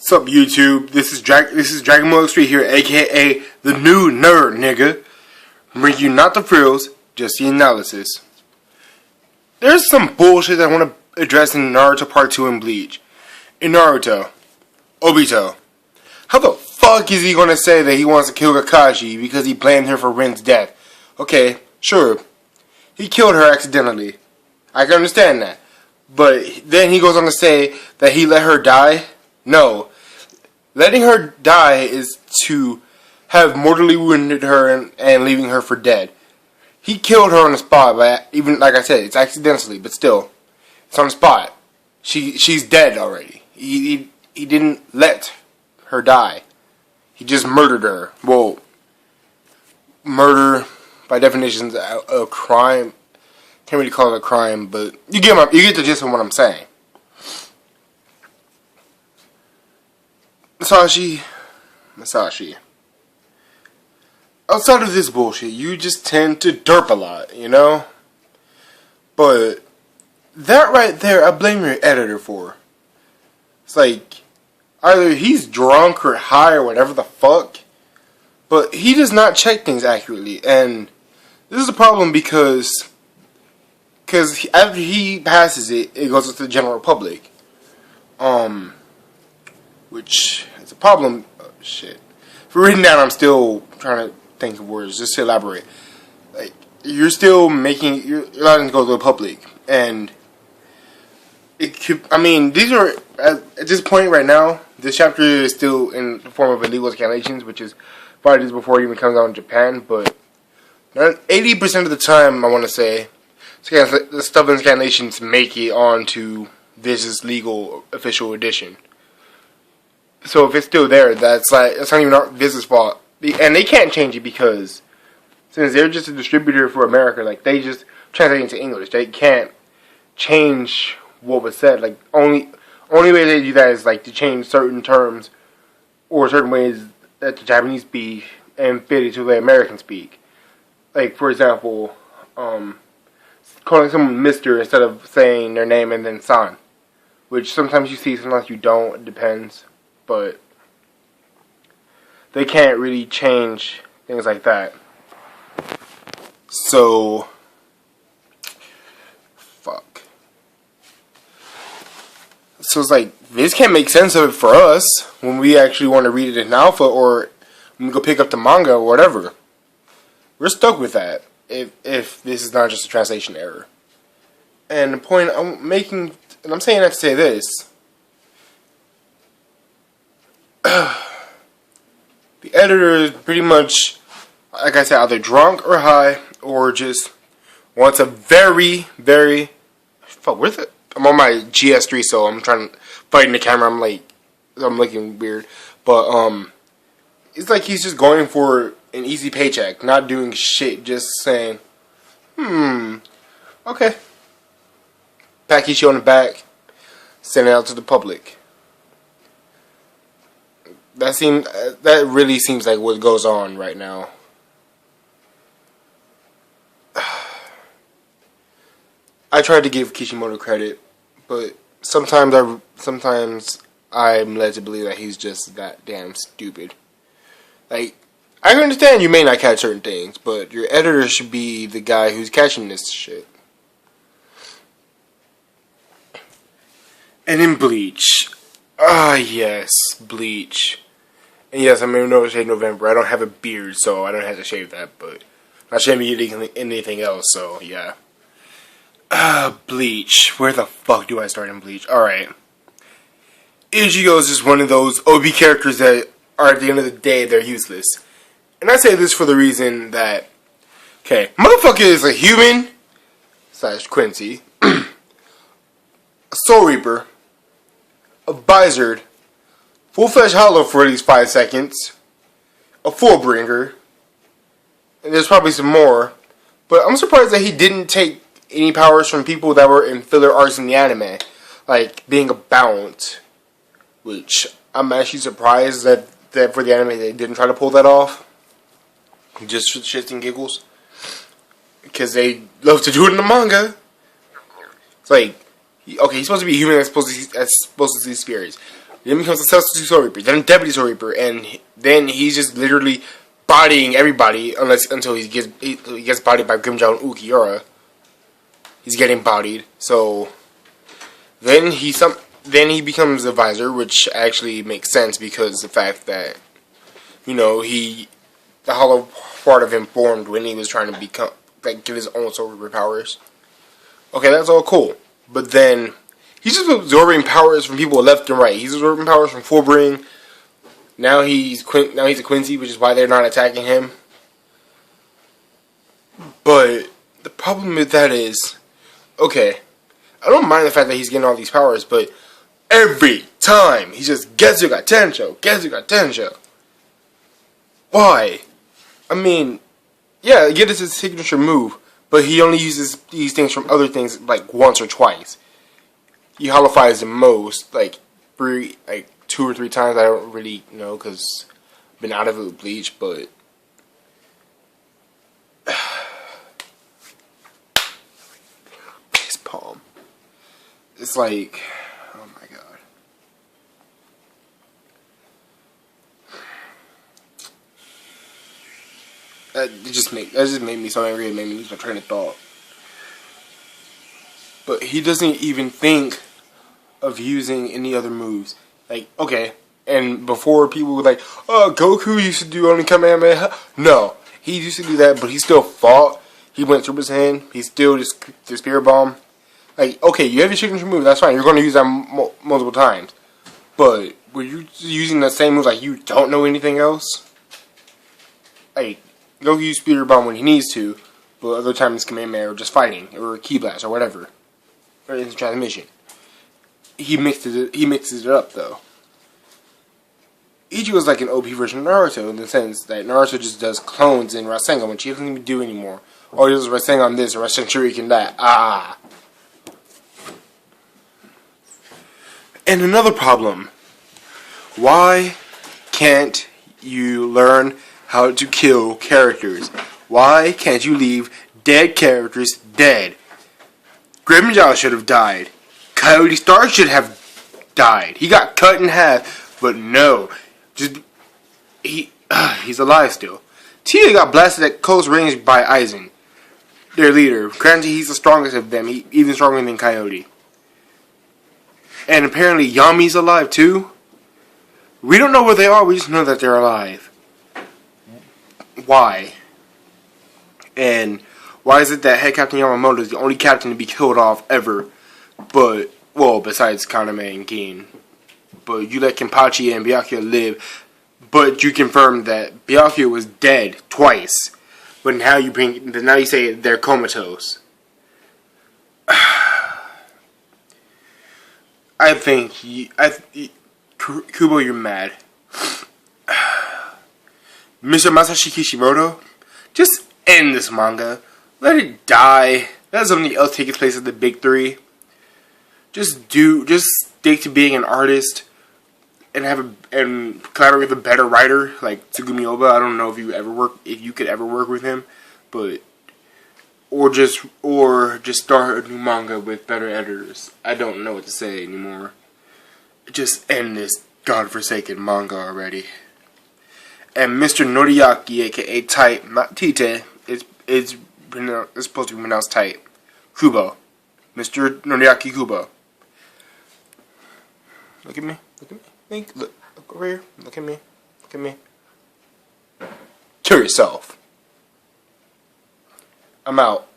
What's up, YouTube? This is Dragon Ball Street here, aka the new nerd nigga. Bring you not the frills, just the analysis. There's some bullshit that I want to address in Naruto Part 2 and Bleach. In Naruto, Obito, how the fuck is he gonna say that he wants to kill Kakashi because he blamed her for Rin's death? Okay, sure, he killed her accidentally. I can understand that. But then he goes on to say that he let her die? No. Letting her die is to have mortally wounded her and leaving her for dead. He killed her on the spot, but even like I said, it's accidentally, but still, it's on the spot. She's dead already. He didn't let her die. He just murdered her. Well, murder by definition is a crime. Can't really call it a crime, but you get the gist of what I'm saying. Masashi. Outside of this bullshit, you just tend to derp a lot, you know? But that right there, I blame your editor for. It's like, either he's drunk or high or whatever the fuck, but he does not check things accurately, and this is a problem because after he passes it, it goes to the general public. Which is a problem. Oh, shit. For reading down, I'm still trying to think of words just to elaborate. Like, you're still making, you're allowing it to go to the public, and it could, I mean, these are, at this point right now, this chapter is still in the form of illegal scanlations, which is 5 days before it even comes out in Japan, but 80% of the time, I want to say, the stuff in scanlations make it onto this legal official edition. So if it's still there, that's not even our business fault. And they can't change it because since they're just a distributor for America, like they just translate into English. They can't change what was said. Like only way they do that is like to change certain terms or certain ways that the Japanese speak and fit it to the American speak. Like for example, calling someone Mr. instead of saying their name and then san, which sometimes you see, sometimes you don't. It depends. But they can't really change things like that. So, fuck. So it's like, this can't make sense of it for us when we actually want to read it in alpha or when we go pick up the manga or whatever. We're stuck with that if this is not just a translation error. And the point I'm making, and I'm saying that to say this, the editor is pretty much, like I said, either drunk or high, or just wants a very, very, fuck, where's it? I'm on my GS3, so I'm trying to fighting the camera. I'm looking weird, but it's like he's just going for an easy paycheck, not doing shit, just saying, okay, pat Kishi on the back, send it out to the public. That really seems like what goes on right now. I tried to give Kishimoto credit, but sometimes I'm led to believe that he's just that damn stupid. Like, I understand you may not catch certain things, but your editor should be the guy who's catching this shit. And in Bleach. Ah, yes, Bleach. And yes, I'm in November. I don't have a beard, so I don't have to shave that, but I'm not shaving anything else, so yeah. Bleach. Where the fuck do I start in Bleach? Alright. Ichigo is just one of those OB characters that are, at the end of the day, they're useless. And I say this for the reason that, okay, motherfucker is a human, / Quincy, a Soul Reaper, a Bizard, full-fledged hollow for at least 5 seconds, a Fullbringer, and there's probably some more, but I'm surprised that he didn't take any powers from people that were in filler arcs in the anime, like being a Bound, which I'm actually surprised that for the anime they didn't try to pull that off, just for shits and giggles, because they love to do it in the manga. It's like, okay, he's supposed to be human that's supposed to see spirits. Then becomes a substitute Soul Reaper. Then a deputy Soul Reaper, and then he's just literally bodying everybody until he gets bodied by Grimjaw and Ulquiorra. He's getting bodied. So then he becomes a visor, which actually makes sense because the fact that the hollow part of him formed when he was trying to get his own Soul Reaper powers. Okay, that's all cool, but then he's just absorbing powers from people left and right. He's absorbing powers from Fullbring. Now he's a Quincy, which is why they're not attacking him. But the problem with that is, okay, I don't mind the fact that he's getting all these powers, but every time he just Getsu got Tensho. Why? I mean, yeah, get is his signature move, but he only uses these things from other things like once or twice. He holifies the most, like 2 or 3 times. I don't really know because I've been out of it with Bleach, but his palm. It's like, oh my god. That just made me so angry. It made me lose my train of thought. But he doesn't even think of using any other moves. Like, okay, and before people were like, oh, Goku used to do only Kamehameha. No, he used to do that, but he still fought. He went Super Saiyan. He still just Spirit Bomb. Like, okay, you have your signature move, that's fine. You're going to use that multiple times. But were you using the same moves like you don't know anything else? Like, Goku used Spirit Bomb when he needs to, but other times Kamehameha or just fighting, or Ki Blast, or whatever. Or instant transmission. He mixes it up though. Ichigo is like an OP version of Naruto in the sense that Naruto just does clones in Rasengan, which he doesn't even do anymore. Or he does Rasengan this or Rasengan Shuriken that. And another problem. Why can't you learn how to kill characters? Why can't you leave dead characters dead? Grimjaw should have died. Coyote Star should have died. He got cut in half, but no. He's alive still. Tia got blasted at close range by Aizen, their leader. Granted, he's the strongest of them, even stronger than Coyote. And apparently Yami's alive too. We don't know where they are, we just know that they're alive. Why? And why is it that Head Captain Yamamoto is the only captain to be killed off ever? But, well, besides Kaname and Gin. But you let Kenpachi and Byakuya live. But you confirmed that Byakuya was dead twice. But now you say they're comatose. I think Kubo, you're mad. Mr. Masashi Kishimoto, just end this manga. Let it die. Let somebody else take its place at the big 3. Just stick to being an artist and collaborate with a better writer like Tsugumi Oba. I don't know if you could ever work with him, but or just start a new manga with better editors. I don't know what to say anymore. Just end this godforsaken manga already. And Mr. Noriaki, aka Tight, not Tite, it's supposed to be pronounced Tight. Kubo. Mr. Noriaki Kubo. Look at me. Look over here. Look at me. Kill yourself. I'm out.